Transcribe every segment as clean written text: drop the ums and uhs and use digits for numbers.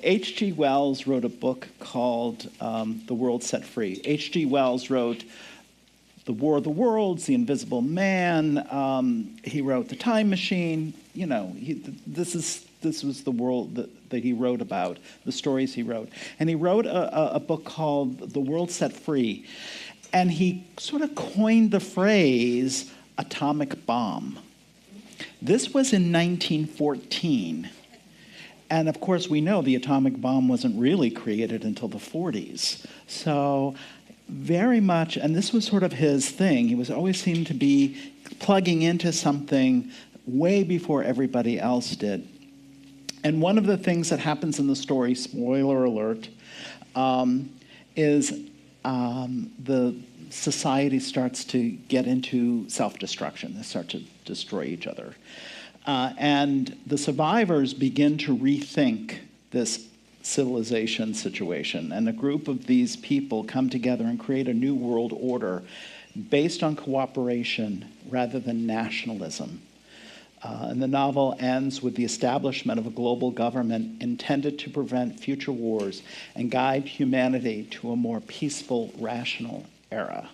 H.G. Wells wrote a book called The World Set Free. H.G. Wells wrote The War of the Worlds, The Invisible Man. He wrote The Time Machine. You know, this was the world that he wrote about, the stories he wrote. And he wrote a book called The World Set Free. And he sort of coined the phrase atomic bomb. This was in 1914. And of course, we know the atomic bomb wasn't really created until the 40s. So very much, and this was sort of his thing. He was always seemed to be plugging into something way before everybody else did. And one of the things that happens in the story, spoiler alert, is the society starts to get into self-destruction. They start to destroy each other. And the survivors begin to rethink this civilization situation. And a group of these people come together and create a new world order based on cooperation rather than nationalism. And the novel ends with the establishment of a global government intended to prevent future wars and guide humanity to a more peaceful, rational era.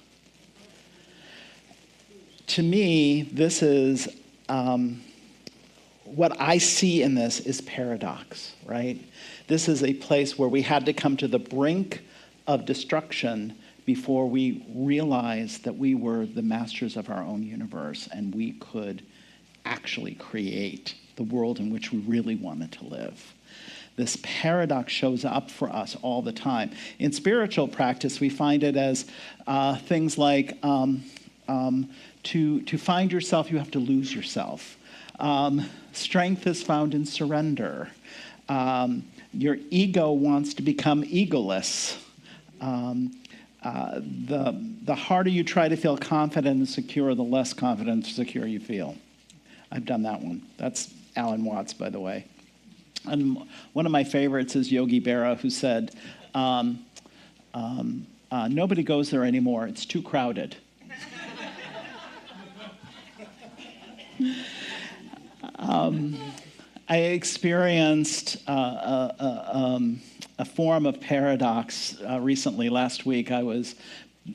To me, this is what I see in this is paradox, right? This is a place where we had to come to the brink of destruction before we realized that we were the masters of our own universe and we could actually create the world in which we really wanted to live. This paradox shows up for us all the time. In spiritual practice, we find it as things like to find yourself, you have to lose yourself. Strength is found in surrender. Your ego wants to become egoless. The harder you try to feel confident and secure, the less confident and secure you feel. I've done that one. That's Alan Watts, by the way. And one of my favorites is Yogi Berra, who said, nobody goes there anymore. It's too crowded. I experienced a form of paradox recently. Last week, I was,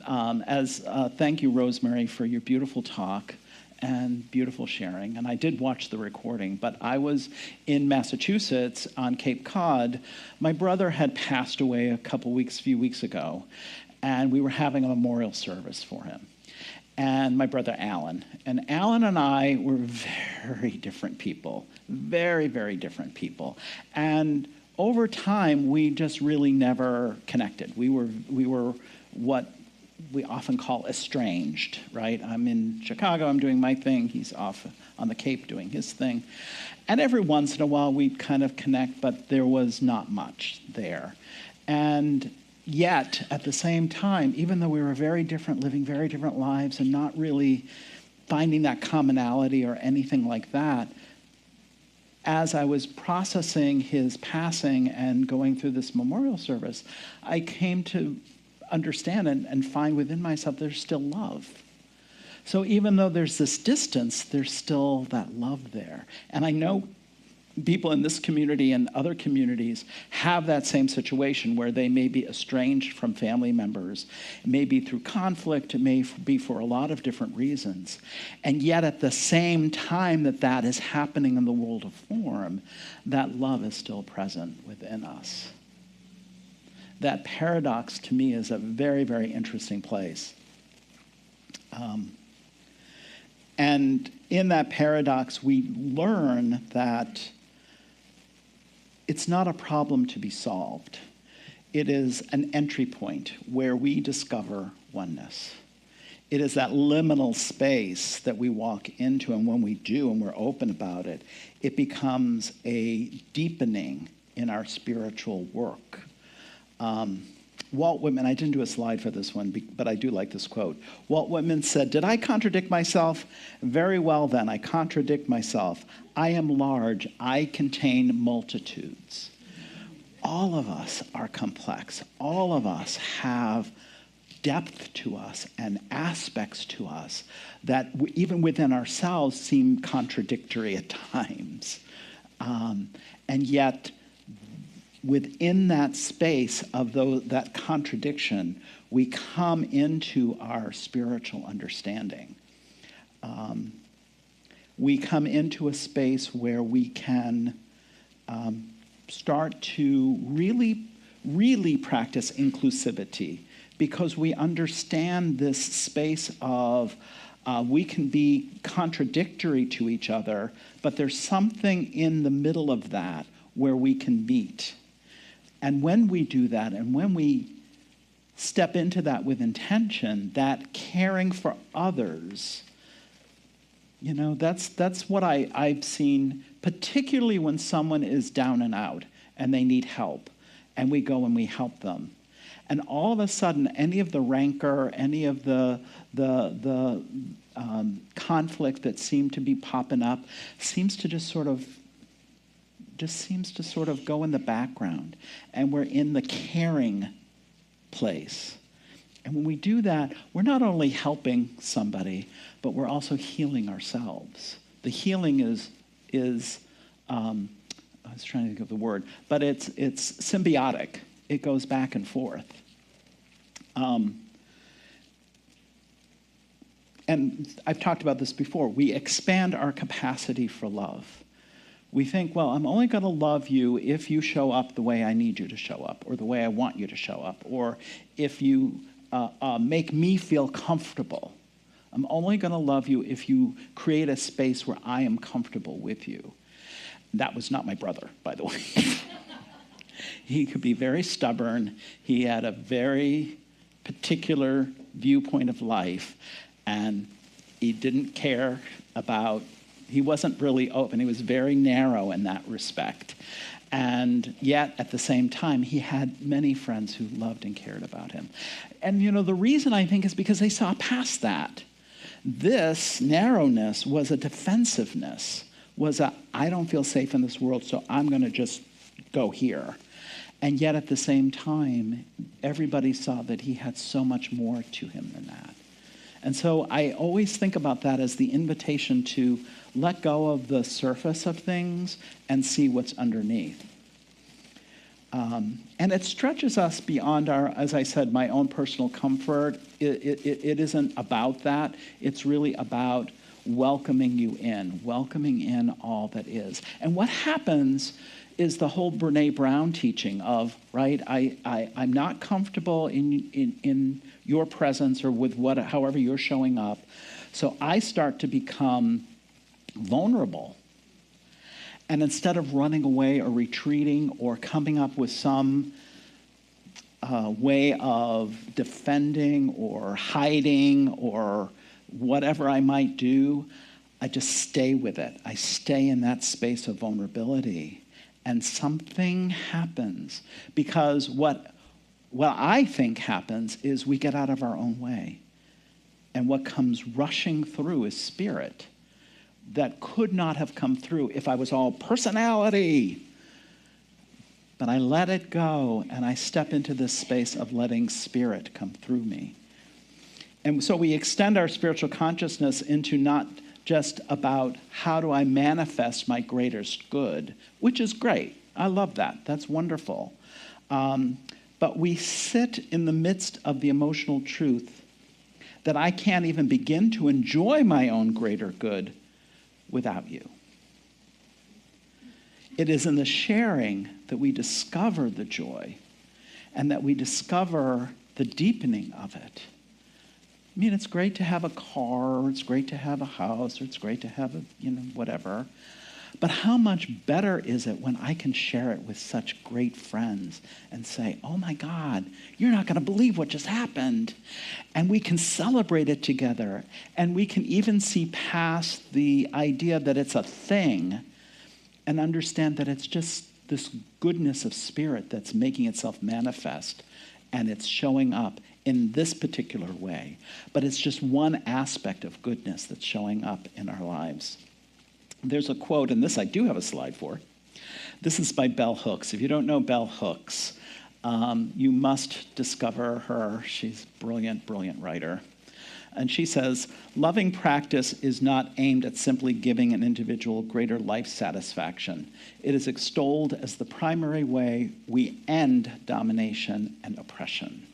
thank you, Rosemary, for your beautiful talk and beautiful sharing. And I did watch the recording, but I was in Massachusetts on Cape Cod. My brother had passed away a few weeks ago, and we were having a memorial service for him. And my brother Alan. And Alan and I were very different people, very, very different people. And over time, we just really never connected. We were what we often call estranged, right? I'm in Chicago, I'm doing my thing, he's off on the Cape doing his thing. And every once in a while we'd kind of connect, but there was not much there. And yet, at the same time, even though we were very different, living very different lives and not really finding that commonality or anything like that, as I was processing his passing and going through this memorial service, I came to understand and find within myself there's still love. So even though there's this distance, there's still that love there. And I know people in this community and other communities have that same situation where they may be estranged from family members. It may be through conflict, it may be for a lot of different reasons. And yet at the same time that is happening in the world of form, that love is still present within us. That paradox to me is a very, very interesting place. And in that paradox, we learn that it's not a problem to be solved. It is an entry point where we discover oneness. It is that liminal space that we walk into, and when we do and we're open about it, it becomes a deepening in our spiritual work. Walt Whitman, I didn't do a slide for this one, but I do like this quote. Walt Whitman said, "Did I contradict myself? Very well then, I contradict myself. I am large, I contain multitudes." All of us are complex. All of us have depth to us and aspects to us that even within ourselves seem contradictory at times. And yet, within that space of that contradiction, we come into our spiritual understanding. We come into a space where we can start to really, really practice inclusivity, because we understand this space of we can be contradictory to each other, but there's something in the middle of that where we can meet. And when we do that, and when we step into that with intention, that caring for others, that's what I've seen, particularly when someone is down and out and they need help, and we go and we help them. And all of a sudden, any of the rancor, any of the conflict that seemed to be popping up seems to just sort of go in the background, and we're in the caring place. And when we do that, we're not only helping somebody, but we're also healing ourselves. The healing is I was trying to think of the word, but it's symbiotic. It goes back and forth. And I've talked about this before. We expand our capacity for love. We think, well, I'm only going to love you if you show up the way I need you to show up, or the way I want you to show up, or if you make me feel comfortable. I'm only going to love you if you create a space where I am comfortable with you. That was not my brother, by the way. He could be very stubborn. He had a very particular viewpoint of life, and he didn't care about, he wasn't really open. He was very narrow in that respect. And yet, at the same time, he had many friends who loved and cared about him. And, the reason I think is because they saw past that. This narrowness was a defensiveness, was a, I don't feel safe in this world, so I'm going to just go here. And yet, at the same time, everybody saw that he had so much more to him than that. And so I always think about that as the invitation to let go of the surface of things and see what's underneath. And it stretches us beyond our, as I said, my own personal comfort. It isn't about that. It's really about welcoming in all that is. And what happens is the whole Brene Brown teaching of, right, I'm not comfortable in your presence or with however you're showing up, so I start to become vulnerable. And instead of running away or retreating or coming up with some way of defending or hiding or whatever I might do, I just stay with it. I stay in that space of vulnerability. And something happens, because what I think happens is we get out of our own way. And what comes rushing through is spirit that could not have come through if I was all personality. But I let it go, and I step into this space of letting spirit come through me. And so we extend our spiritual consciousness into not just about how do I manifest my greatest good, which is great. I love that. That's wonderful. But we sit in the midst of the emotional truth that I can't even begin to enjoy my own greater good without you. It is in the sharing that we discover the joy and that we discover the deepening of it. I mean, it's great to have a car, or it's great to have a house, or it's great to have a, whatever. But how much better is it when I can share it with such great friends and say, oh my God, you're not going to believe what just happened. And we can celebrate it together. And we can even see past the idea that it's a thing and understand that it's just this goodness of spirit that's making itself manifest. And it's showing up in this particular way. But it's just one aspect of goodness that's showing up in our lives. There's a quote, and this I do have a slide for. This is by Bell Hooks. If you don't know Bell Hooks, you must discover her. She's a brilliant, brilliant writer. And she says, loving practice is not aimed at simply giving an individual greater life satisfaction. It is extolled as the primary way we end domination and oppression.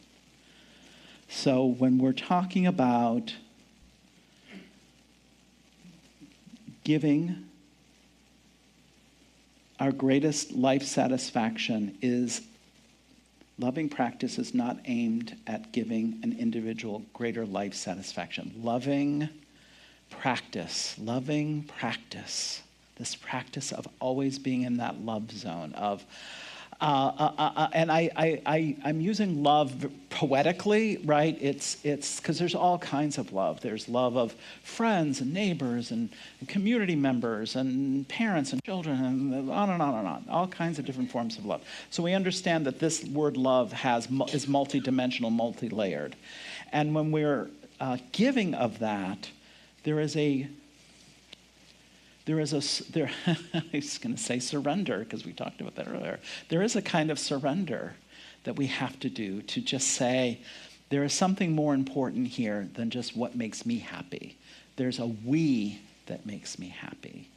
So when we're talking about giving, our greatest life satisfaction is loving practice is not aimed at giving an individual greater life satisfaction. Loving practice, this practice of always being in that love zone of, and I'm using love poetically, right? It's because there's all kinds of love. There's love of friends and neighbors and community members and parents and children and on and on and on. All kinds of different forms of love. So we understand that this word love is multidimensional, multi-layered. And when we're giving of that, I was going to say surrender, because we talked about that earlier. There is a kind of surrender that we have to do to just say, there is something more important here than just what makes me happy. There's a we that makes me happy.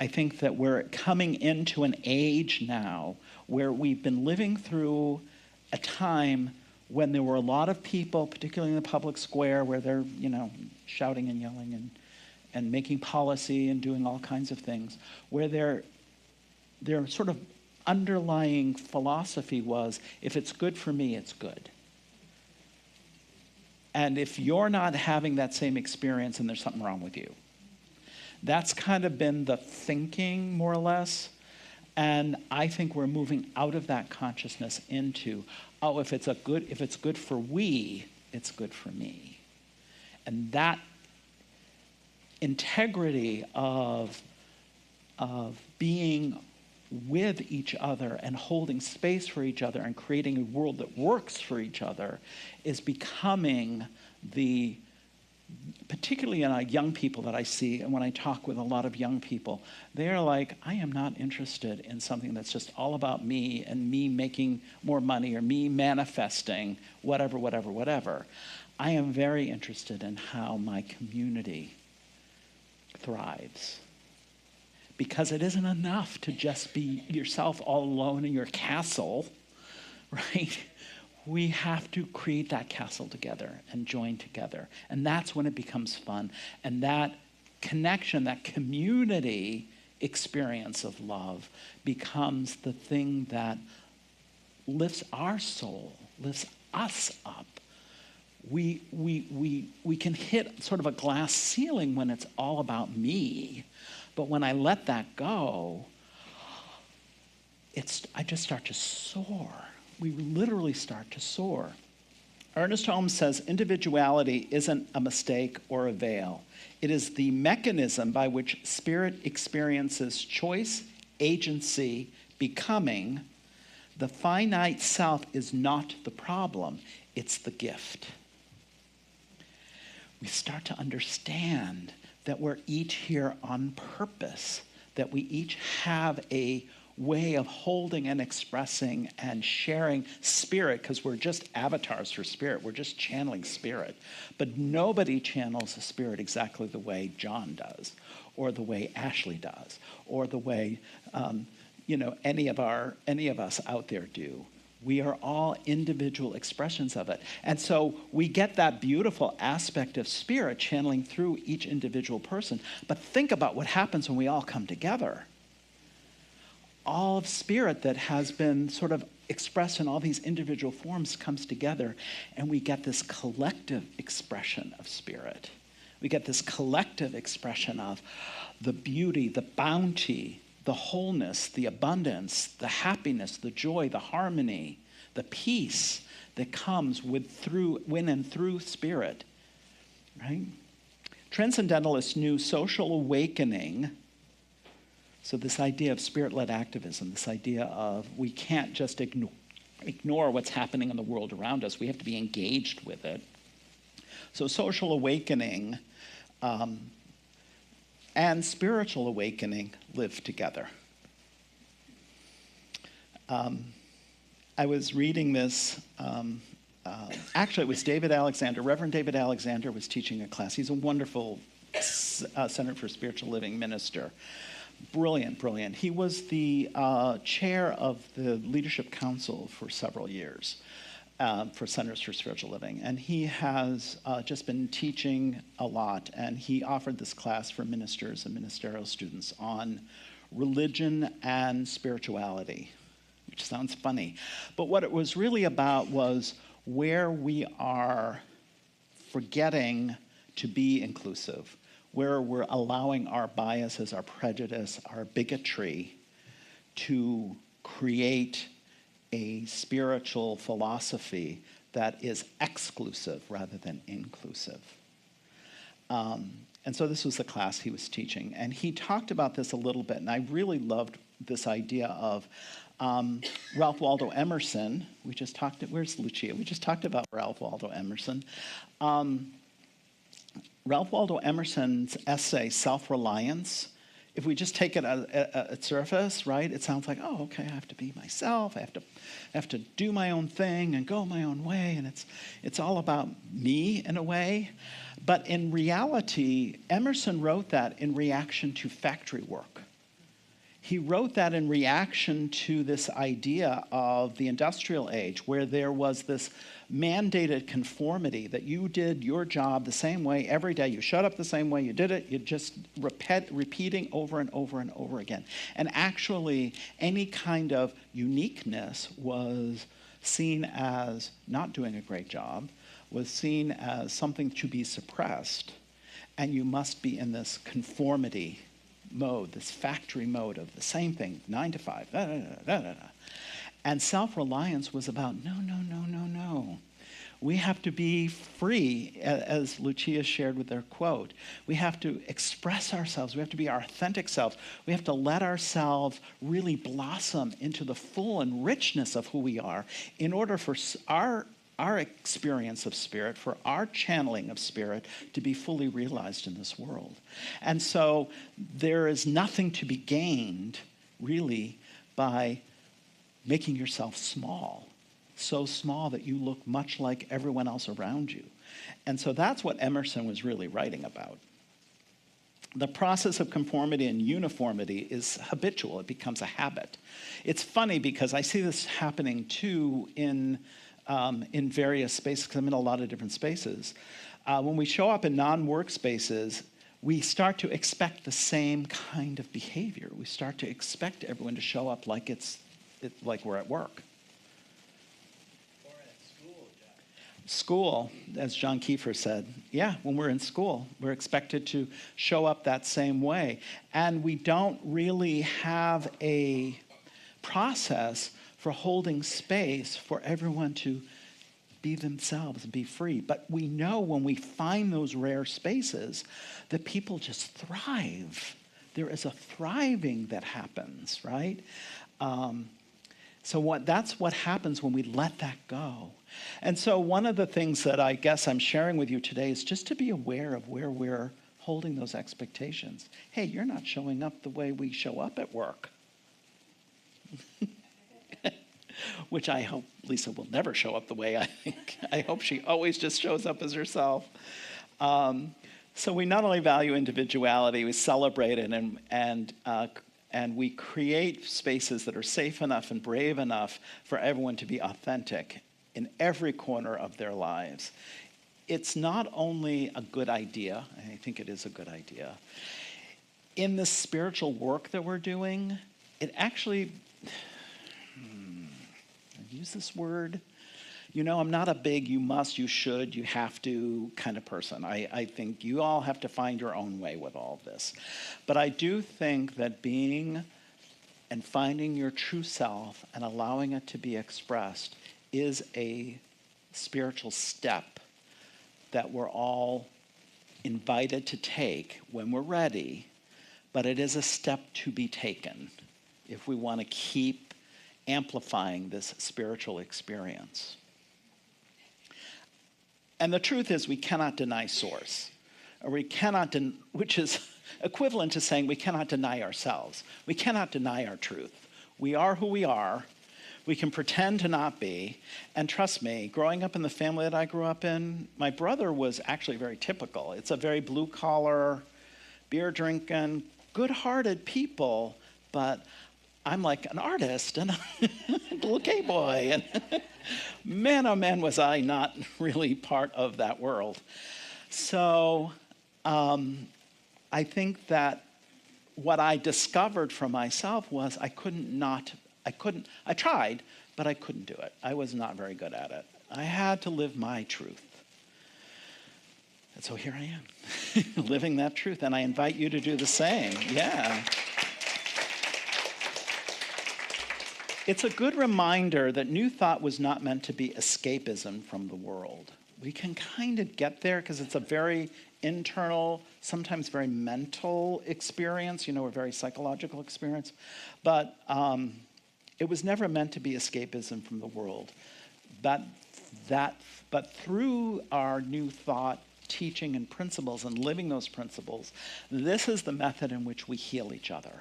I think that we're coming into an age now where we've been living through a time when there were a lot of people, particularly in the public square, where they're, shouting and yelling and making policy and doing all kinds of things, where their sort of underlying philosophy was, if it's good for me, it's good. And if you're not having that same experience, then there's something wrong with you. That's kind of been the thinking, more or less. And I think we're moving out of that consciousness into, if it's good for we, it's good for me. And that integrity of being with each other and holding space for each other and creating a world that works for each other is becoming particularly in young people that I see, and when I talk with a lot of young people, they're like, I am not interested in something that's just all about me and me making more money or me manifesting whatever. I am very interested in how my community thrives. Because it isn't enough to just be yourself all alone in your castle, right? We have to create that castle together and join together. And that's when it becomes fun. And that connection, that community experience of love becomes the thing that lifts our soul, lifts us up. We can hit sort of a glass ceiling when it's all about me. But when I let that go, I just start to soar. We literally start to soar. Ernest Holmes says, individuality isn't a mistake or a veil. It is the mechanism by which spirit experiences choice, agency, becoming. The finite self is not the problem, it's the gift. We start to understand that we're each here on purpose, that we each have a way of holding and expressing and sharing spirit, because we're just avatars for spirit. We're just channeling spirit. But nobody channels the spirit exactly the way John does, or the way Ashley does, or the way any of us out there do. We are all individual expressions of it. And so we get that beautiful aspect of spirit channeling through each individual person. But think about what happens when we all come together. All of spirit that has been sort of expressed in all these individual forms comes together, and we get this collective expression of spirit. We get this collective expression of the beauty, the bounty, the wholeness, the abundance, the happiness, the joy, the harmony, the peace that comes when and through spirit, right? Transcendentalists knew social awakening. So this idea of spirit-led activism, this idea of we can't just ignore what's happening in the world around us. We have to be engaged with it. So social awakening and spiritual awakening live together. I was reading this actually, it was David Alexander. Reverend David Alexander was teaching a class. He's a wonderful Center for Spiritual Living minister. Brilliant, brilliant. He was the chair of the Leadership Council for several years for Centers for Spiritual Living. And he has just been teaching a lot. And he offered this class for ministers and ministerial students on religion and spirituality, which sounds funny. But what it was really about was where we are forgetting to be inclusive, where we're allowing our biases, our prejudice, our bigotry to create a spiritual philosophy that is exclusive rather than inclusive. And so this was the class he was teaching. And he talked about this a little bit, and I really loved this idea of Ralph Waldo Emerson. We just talked, where's Lucia? We just talked about Ralph Waldo Emerson. Ralph Waldo Emerson's essay, Self-Reliance, if we just take it at surface, right, it sounds like, oh, okay, I have to be myself, I have to do my own thing and go my own way, and it's all about me in a way. But in reality, Emerson wrote that in reaction to factory work. He wrote that in reaction to this idea of the industrial age, where there was this mandated conformity that you did your job the same way every day. You showed up the same way, you did it, you just repeating over and over and over again. And actually, any kind of uniqueness was seen as not doing a great job, was seen as something to be suppressed, and you must be in this conformity mode, this factory mode of the same thing, 9 to 5, da, da, da, da, da. And self-reliance was about, no. We have to be free, as Lucia shared with their quote. We have to express ourselves. We have to be our authentic selves. We have to let ourselves really blossom into the full and richness of who we are in order for our experience of spirit, for our channeling of spirit to be fully realized in this world. And so there is nothing to be gained, really, by making yourself small, so small that you look much like everyone else around you. And so that's what Emerson was really writing about. The process of conformity and uniformity is habitual. It becomes a habit. It's funny because I see this happening too in various spaces, because I'm in a lot of different spaces. When we show up in non-work spaces, we start to expect the same kind of behavior. We start to expect everyone to show up like like we're at work. Or at school, John. School, as John Kiefer said, yeah, when we're in school, we're expected to show up that same way. And we don't really have a process for holding space for everyone to be themselves and be free. But we know when we find those rare spaces that people just thrive. There is a thriving that happens, right? That's what happens when we let that go. And so one of the things that I guess I'm sharing with you today is just to be aware of where we're holding those expectations. Hey, you're not showing up the way we show up at work. Which I hope Lisa will never show up the way I think. I hope she always just shows up as herself. So we not only value individuality, we celebrate it, and we create spaces that are safe enough and brave enough for everyone to be authentic in every corner of their lives. It's not only a good idea, I think it is a good idea. In the spiritual work that we're doing, it actually, use this word. You know, I'm not a big you must, you should, you have to kind of person. I think you all have to find your own way with all of this. But I do think that being and finding your true self and allowing it to be expressed is a spiritual step that we're all invited to take when we're ready, but it is a step to be taken if we want to keep amplifying this spiritual experience. And the truth is we cannot deny source, or we cannot, which is equivalent to saying we cannot deny ourselves. We cannot deny our truth. We are who we are. We can pretend to not be. And trust me, growing up in the family that I grew up in, my brother was actually very typical. It's a very blue-collar, beer-drinking, good-hearted people, but I'm like an artist and a little gay boy. And man, oh man, was I not really part of that world. So I think that what I discovered for myself was I tried, but I couldn't do it. I was not very good at it. I had to live my truth. And so here I am, living that truth, and I invite you to do the same. Yeah. It's a good reminder that New Thought was not meant to be escapism from the world. We can kind of get there because it's a very internal, sometimes very mental experience, a very psychological experience. But it was never meant to be escapism from the world. But through our New Thought teaching and principles and living those principles, this is the method in which we heal each other.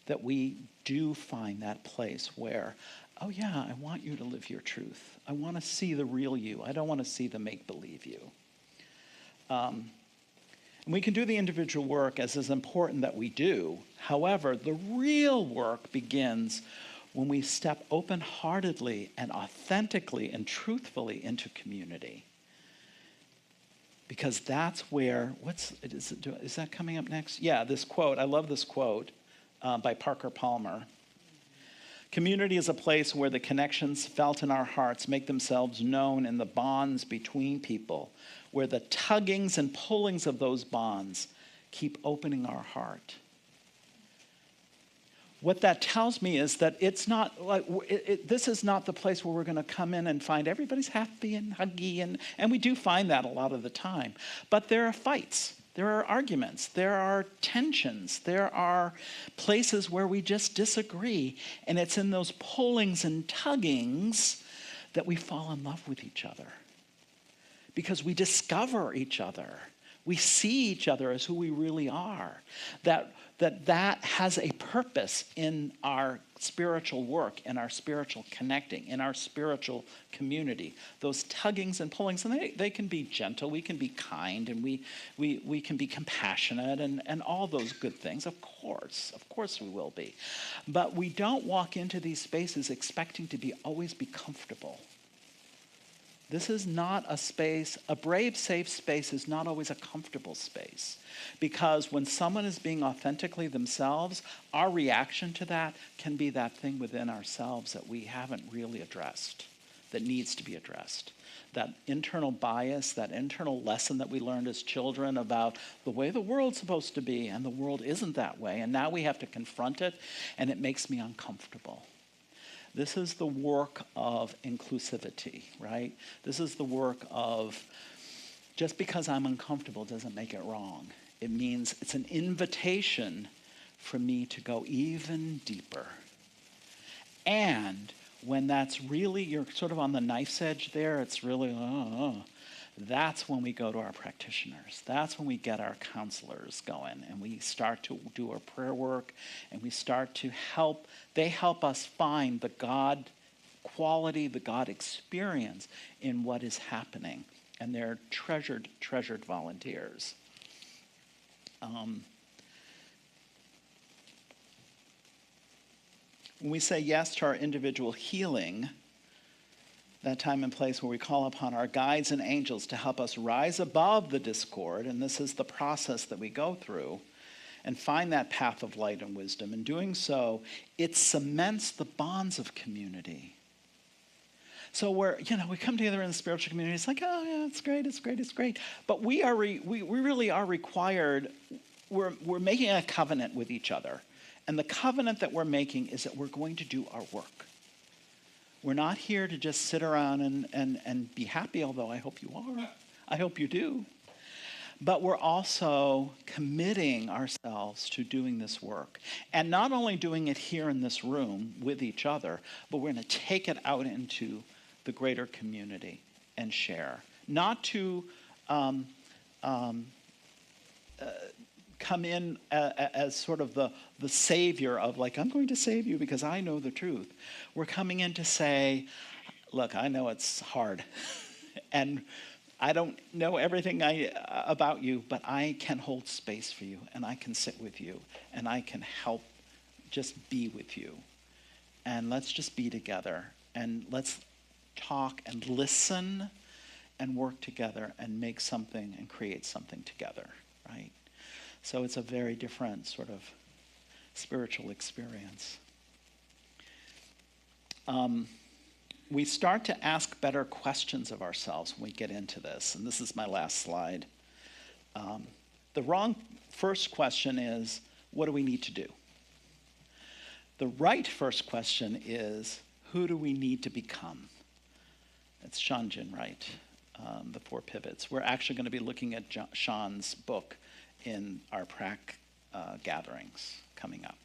That we do find that place where, oh yeah, I want you to live your truth. I want to see the real you. I don't want to see the make-believe you. And we can do the individual work as is important that we do. However, the real work begins when we step open-heartedly and authentically and truthfully into community. Because that's where, is that coming up next? Yeah, this quote, I love this quote by Parker Palmer. Community is a place where the connections felt in our hearts make themselves known in the bonds between people, where the tuggings and pullings of those bonds keep opening our heart. What that tells me is that it's not like this is not the place where we're going to come in and find everybody's happy and huggy, and we do find that a lot of the time. But there are fights, there are arguments, there are tensions, there are places where we just disagree, and it's in those pullings and tuggings that we fall in love with each other. Because we discover each other. We see each other as who we really are. That has a purpose in our spiritual work, in our spiritual connecting, in our spiritual community. Those tuggings and pullings, and they can be gentle, we can be kind, and we can be compassionate, and all those good things. Of course we will be. But we don't walk into these spaces expecting to always be comfortable. This is not a space, a brave, safe space is not always a comfortable space. Because when someone is being authentically themselves, our reaction to that can be that thing within ourselves that we haven't really addressed, that needs to be addressed. That internal bias, that internal lesson that we learned as children about the way the world's supposed to be, and the world isn't that way. And now we have to confront it, and it makes me uncomfortable. This is the work of inclusivity, right? This is the work of just because I'm uncomfortable doesn't make it wrong. It means it's an invitation for me to go even deeper. And when that's really, you're sort of on the knife's edge there, it's really, that's when we go to our practitioners. That's when we get our counselors going, and we start to do our prayer work, and we start to help. They help us find the God quality, the God experience in what is happening. And they're treasured volunteers. When we say yes to our individual healing, that time and place where we call upon our guides and angels to help us rise above the discord, and this is the process that we go through, and find that path of light and wisdom. In doing so, it cements the bonds of community. So we come together in the spiritual community, it's like, oh yeah, it's great. But we really are required, we're making a covenant with each other. And the covenant that we're making is that we're going to do our work. We're not here to just sit around and be happy, although I hope you are. I hope you do. But we're also committing ourselves to doing this work. And not only doing it here in this room with each other, but we're going to take it out into the greater community and share. Not to come in as sort of the savior of like, I'm going to save you because I know the truth. We're coming in to say, look, I know it's hard and I don't know everything about you, but I can hold space for you and I can sit with you and I can help just be with you. And let's just be together and let's talk and listen and work together and make something and create something together, right? So it's a very different sort of spiritual experience. We start to ask better questions of ourselves when we get into this, and this is my last slide. The wrong first question is, what do we need to do? The right first question is, who do we need to become? It's Shanjin, right? The 4 pivots. We're actually going to be looking at Sean's book in our prac gatherings coming up.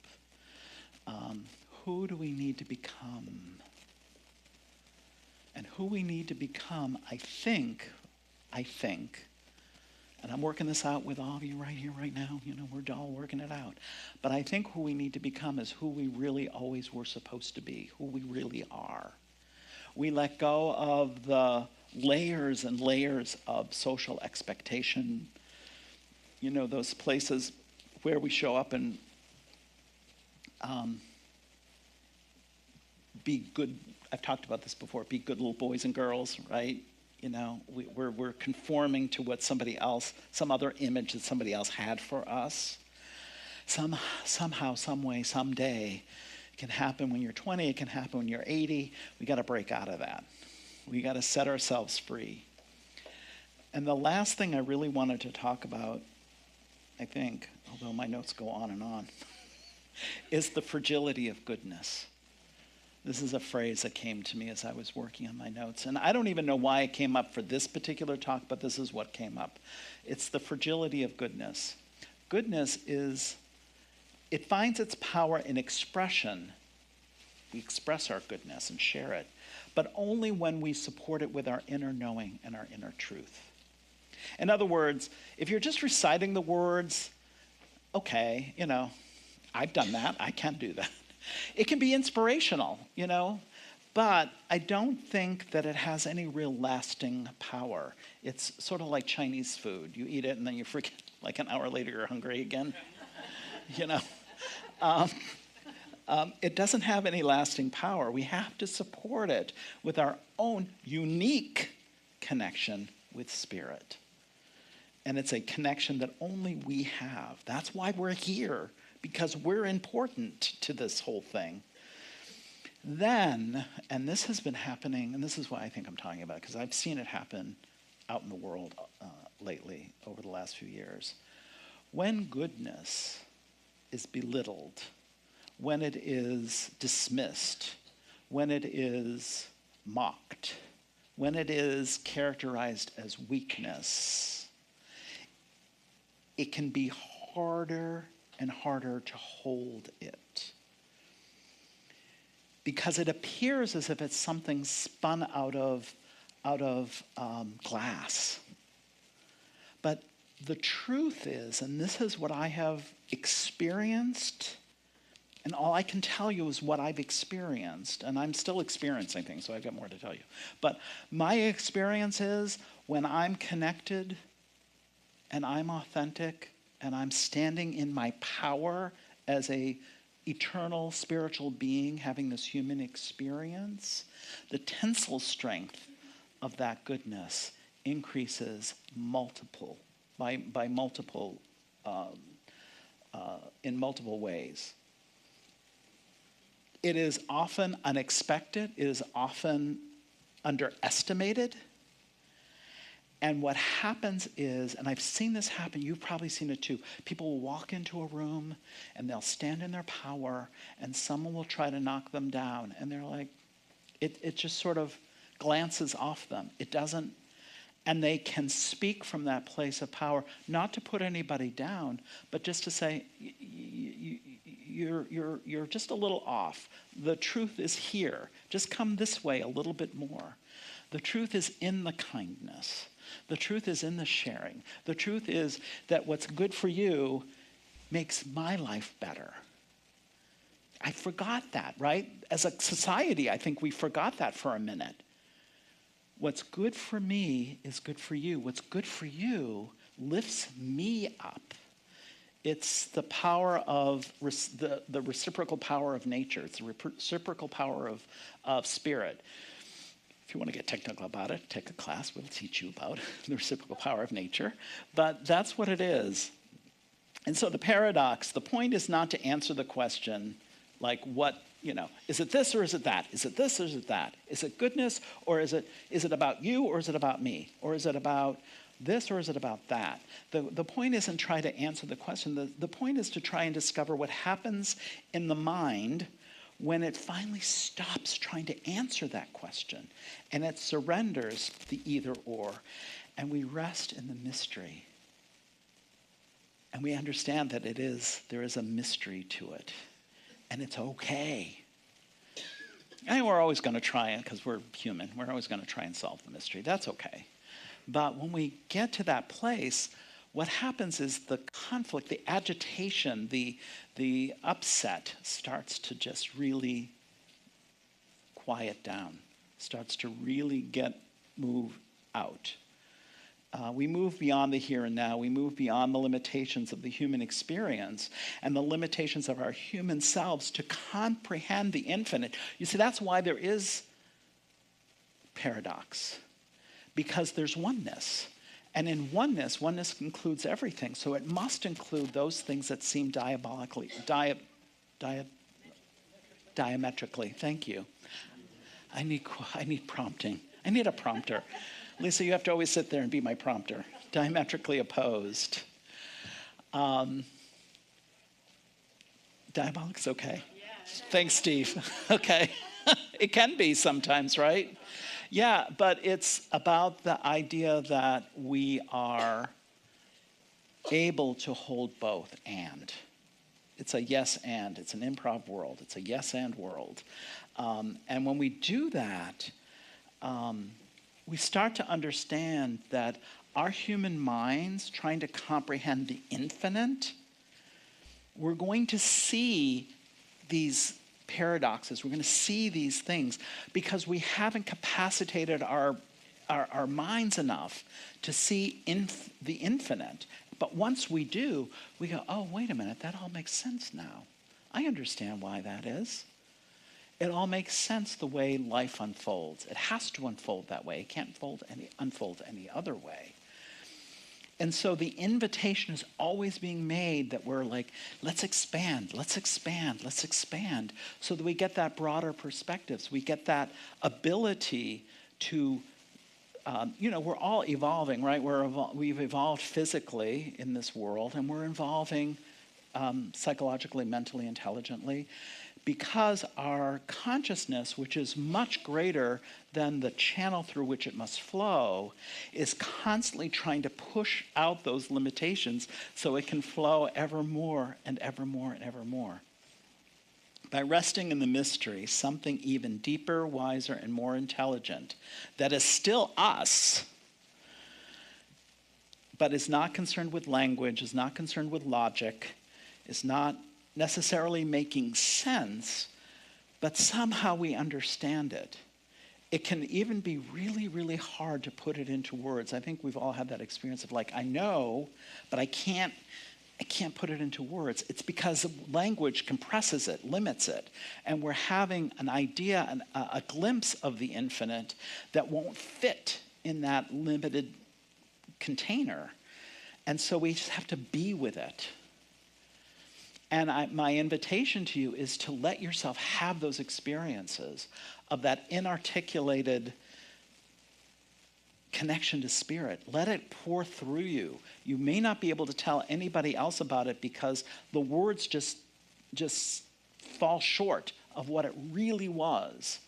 Who do we need to become? And who we need to become, I think, and I'm working this out with all of you right here, right now, we're all working it out. But I think who we need to become is who we really always were supposed to be, who we really are. We let go of the layers and layers of social expectation, those places where we show up and be good. I've talked about this before, be good little boys and girls, right? We're conforming to what some other image that somebody else had for us. Somehow, some way, someday, it can happen when you're 20, it can happen when you're 80. We got to break out of that. We got to set ourselves free. And the last thing I really wanted to talk about, I think, although my notes go on and on, is the fragility of goodness. This is a phrase that came to me as I was working on my notes. And I don't even know why it came up for this particular talk, but this is what came up. It's the fragility of goodness. Goodness it finds its power in expression. We express our goodness and share it, but only when we support it with our inner knowing and our inner truth. In other words, if you're just reciting the words, okay, I've done that, I can do that. It can be inspirational, but I don't think that it has any real lasting power. It's sort of like Chinese food. You eat it and then you forget, like an hour later you're hungry again. It doesn't have any lasting power. We have to support it with our own unique connection with Spirit. And it's a connection that only we have. That's why we're here, because we're important to this whole thing. Then, and this has been happening, and this is why I think I'm talking about it, because I've seen it happen out in the world lately over the last few years. When goodness is belittled, when it is dismissed, when it is mocked, when it is characterized as weakness, it can be harder and harder to hold it. Because it appears as if it's something spun out of glass. But the truth is, and this is what I have experienced, and all I can tell you is what I've experienced, and I'm still experiencing things, so I've got more to tell you. But my experience is when I'm connected and I'm authentic and I'm standing in my power as a eternal spiritual being having this human experience, the tensile strength of that goodness increases by multiple in multiple ways. It is often unexpected. It is often underestimated. And what happens is, and I've seen this happen, you've probably seen it too, people will walk into a room and they'll stand in their power and someone will try to knock them down. And they're like, it just sort of glances off them. It doesn't, and they can speak from that place of power, not to put anybody down, but just to say, you're just a little off. The truth is here. Just come this way a little bit more. The truth is in the kindness. The truth is in the sharing. The truth is that what's good for you makes my life better. I forgot that, right? As a society, I think we forgot that for a minute. What's good for me is good for you. What's good for you lifts me up. It's the power of the reciprocal power of nature. It's the reciprocal power of spirit. If you want to get technical about it, take a class. We'll teach you about the reciprocal power of nature. But that's what it is. And so the paradox, the point is not to answer the question, like what, is it this or is it that? Is it this or is it that? Is it goodness or is it about you or is it about me? Or is it about this or is it about that? The point isn't try to answer the question. The point is to try and discover what happens in the mind when it finally stops trying to answer that question and it surrenders the either or, and we rest in the mystery. And we understand that there is a mystery to it, and it's okay. And we're always going to try it because we're human. We're always going to try and solve the mystery. That's okay. But when we get to that place, what happens is the conflict, the agitation, the upset starts to just really quiet down, starts to really move out. We move beyond the here and now. We move beyond the limitations of the human experience and the limitations of our human selves to comprehend the infinite. You see, that's why there is paradox, because there's oneness. And in oneness includes everything. So it must include those things that seem diametrically. Thank you. I need prompting. I need a prompter. Lisa, you have to always sit there and be my prompter. Diametrically opposed. Diabolic's okay. Thanks, Steve. Okay. It can be sometimes, right? Yeah, but it's about the idea that we are able to hold both and. It's a yes and. It's an improv world. It's a yes and world. And when we do that, we start to understand that our human minds trying to comprehend the infinite, we're going to see these paradoxes. We're going to see these things because we haven't capacitated our minds enough to see the infinite. But once we do, we go, oh, wait a minute, that all makes sense now. I understand why that is. It all makes sense the way life unfolds. It has to unfold that way. It can't unfold any other way. And so the invitation is always being made that we're like, let's expand, let's expand, let's expand, so that we get that broader perspective. So we get that ability to, we're all evolving, right? We've evolved physically in this world, and we're evolving psychologically, mentally, intelligently, because our consciousness, which is much greater than the channel through which it must flow, is constantly trying to push out those limitations so it can flow ever more and ever more and ever more. By resting in the mystery, something even deeper, wiser, and more intelligent that is still us, but is not concerned with language, is not concerned with logic, is not necessarily making sense, but somehow we understand it. It can even be really, really hard to put it into words. I think we've all had that experience of like, I know, but I can't put it into words. It's because language compresses it, limits it, and we're having an idea, a glimpse of the infinite that won't fit in that limited container. And so we just have to be with it. And my invitation to you is to let yourself have those experiences of that inarticulated connection to spirit. Let it pour through you. You may not be able to tell anybody else about it because the words just fall short of what it really was.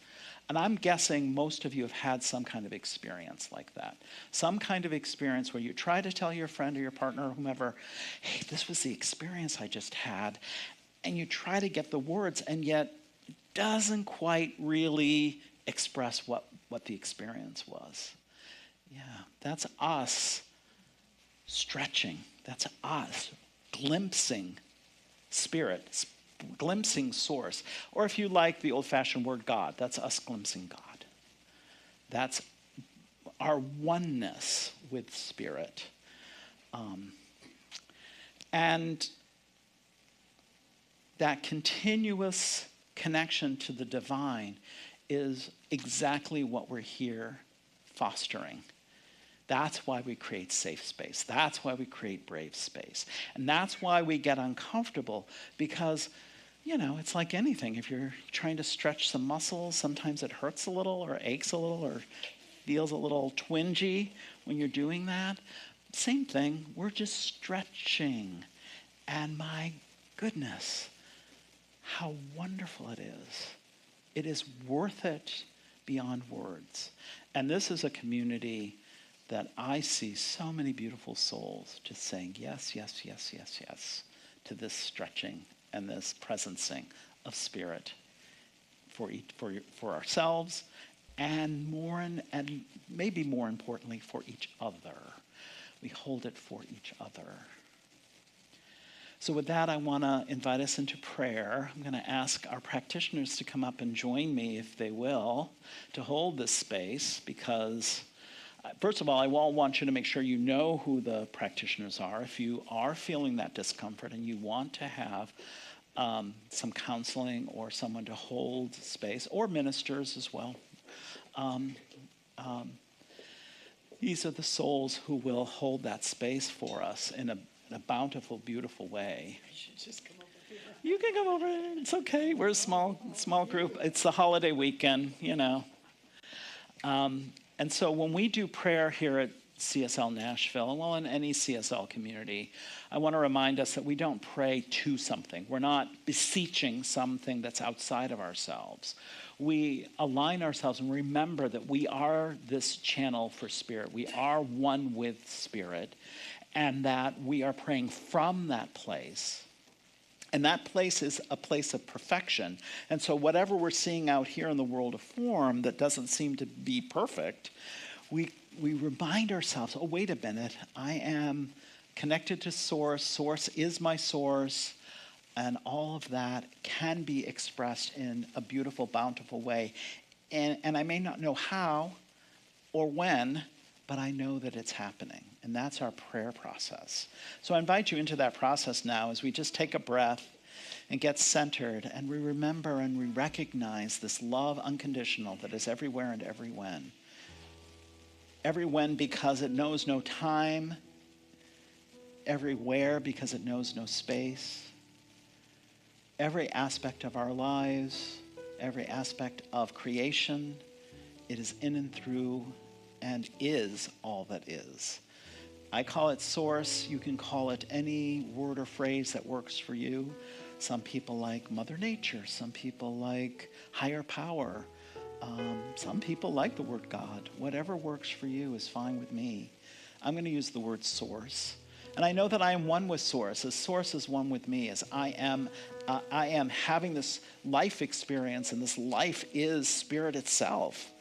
And I'm guessing most of you have had some kind of experience like that. Some kind of experience where you try to tell your friend or your partner or whomever, hey, this was the experience I just had. And you try to get the words, and yet it doesn't quite really express what the experience was. Yeah, that's us stretching. That's us glimpsing spirit, glimpsing source. Or if you like the old-fashioned word God, that's us glimpsing God. That's our oneness with spirit. And that continuous connection to the divine is exactly what we're here fostering. That's why we create safe space. That's why we create brave space. And that's why we get uncomfortable, because, it's like anything. If you're trying to stretch some muscles, sometimes it hurts a little or aches a little or feels a little twingy when you're doing that. Same thing, we're just stretching. And my goodness, how wonderful it is. It is worth it beyond words. And this is a community that I see so many beautiful souls just saying yes, yes, yes, yes, yes to this stretching and this presencing of spirit for ourselves, and maybe more importantly for each other. We hold it for each other. So with that, I want to invite us into prayer. I'm going to ask our practitioners to come up and join me, if they will, to hold this space, because first of all, I want you to make sure you know who the practitioners are. If you are feeling that discomfort and you want to have some counseling or someone to hold space, or ministers as well, these are the souls who will hold that space for us in a bountiful, beautiful way. You should just come over here. You can come over. It's okay. We're a small group. It's the holiday weekend, And so when we do prayer here at CSL Nashville, well, in any CSL community, I want to remind us that we don't pray to something. We're not beseeching something that's outside of ourselves. We align ourselves and remember that we are this channel for spirit. We are one with spirit, and that we are praying from that place. And that place is a place of perfection. And so whatever we're seeing out here in the world of form that doesn't seem to be perfect, we remind ourselves, oh, wait a minute, I am connected to source. Source is my source. And all of that can be expressed in a beautiful, bountiful way. And I may not know how or when, but I know that it's happening. And that's our prayer process. So I invite you into that process now as we just take a breath and get centered, and we remember and we recognize this love unconditional that is everywhere and every when. Every when because it knows no time. Everywhere because it knows no space. Every aspect of our lives, every aspect of creation, it is in and through and is all that is. I call it source. You can call it any word or phrase that works for you. Some people like Mother Nature. Some people like higher power. Some people like the word God. Whatever works for you is fine with me. I'm going to use the word source. And I know that I am one with source, as source is one with me, as I am having this life experience, and this life is spirit itself,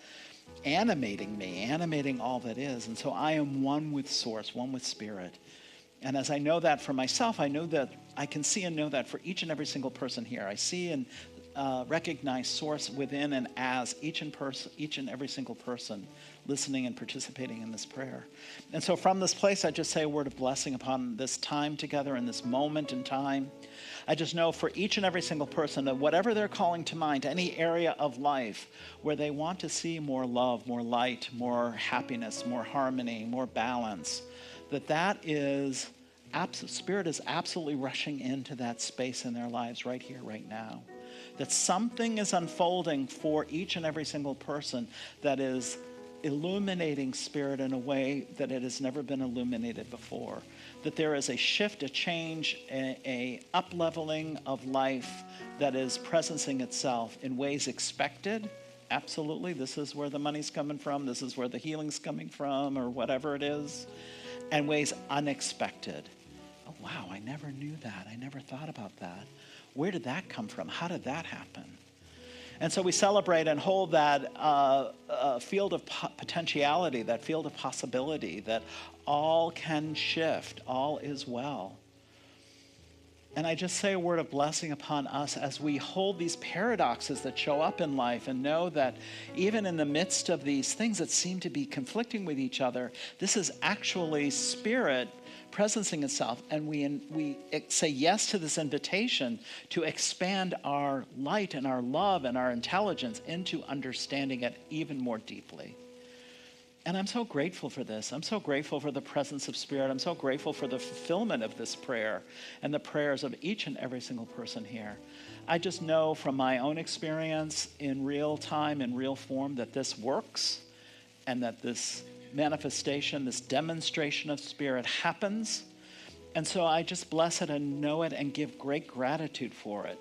animating me, animating all that is. And so I am one with source, one with spirit. And as I know that for myself, I know that I can see and know that for each and every single person here. I see and recognize source within and as each and every single person listening and participating in this prayer. And so from this place, I just say a word of blessing upon this time together in this moment in time. I just know for each and every single person that whatever they're calling to mind, any area of life where they want to see more love, more light, more happiness, more harmony, more balance, that is, Spirit is absolutely rushing into that space in their lives right here, right now. That something is unfolding for each and every single person that is illuminating Spirit in a way that it has never been illuminated before. That there is a shift, a change, a up-leveling of life that is presencing itself in ways expected. Absolutely, this is where the money's coming from, this is where the healing's coming from, or whatever it is. And ways unexpected. Oh, wow, I never knew that. I never thought about that. Where did that come from? How did that happen? And so we celebrate and hold that field of potentiality, that field of possibility, that all can shift, all is well. And I just say a word of blessing upon us as we hold these paradoxes that show up in life and know that even in the midst of these things that seem to be conflicting with each other, this is actually Spirit presencing itself. And we say yes to this invitation to expand our light and our love and our intelligence into understanding it even more deeply. And I'm so grateful for this. I'm so grateful for the presence of Spirit. I'm so grateful for the fulfillment of this prayer and the prayers of each and every single person here. I just know from my own experience in real time, in real form, that this works and that this manifestation, this demonstration of Spirit happens. And so I just bless it and know it and give great gratitude for it.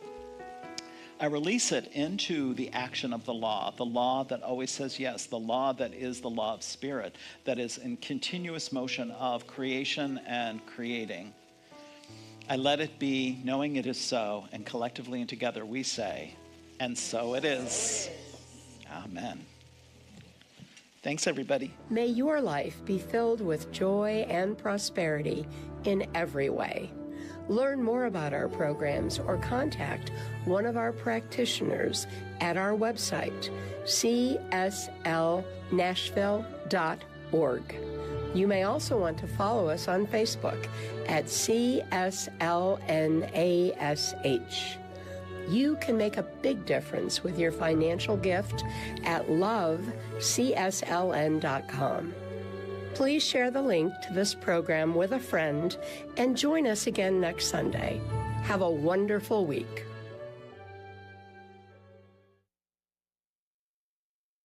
I release it into the action of the law that always says yes, the law that is the law of Spirit, that is in continuous motion of creation and creating. I let it be, knowing it is so, and collectively and together we say, and so it is. Amen. Thanks, everybody. May your life be filled with joy and prosperity in every way. Learn more about our programs or contact one of our practitioners at our website, cslnashville.org. You may also want to follow us on Facebook at CSLNASH. You can make a big difference with your financial gift at lovecsln.com. Please share the link to this program with a friend and join us again next Sunday. Have a wonderful week.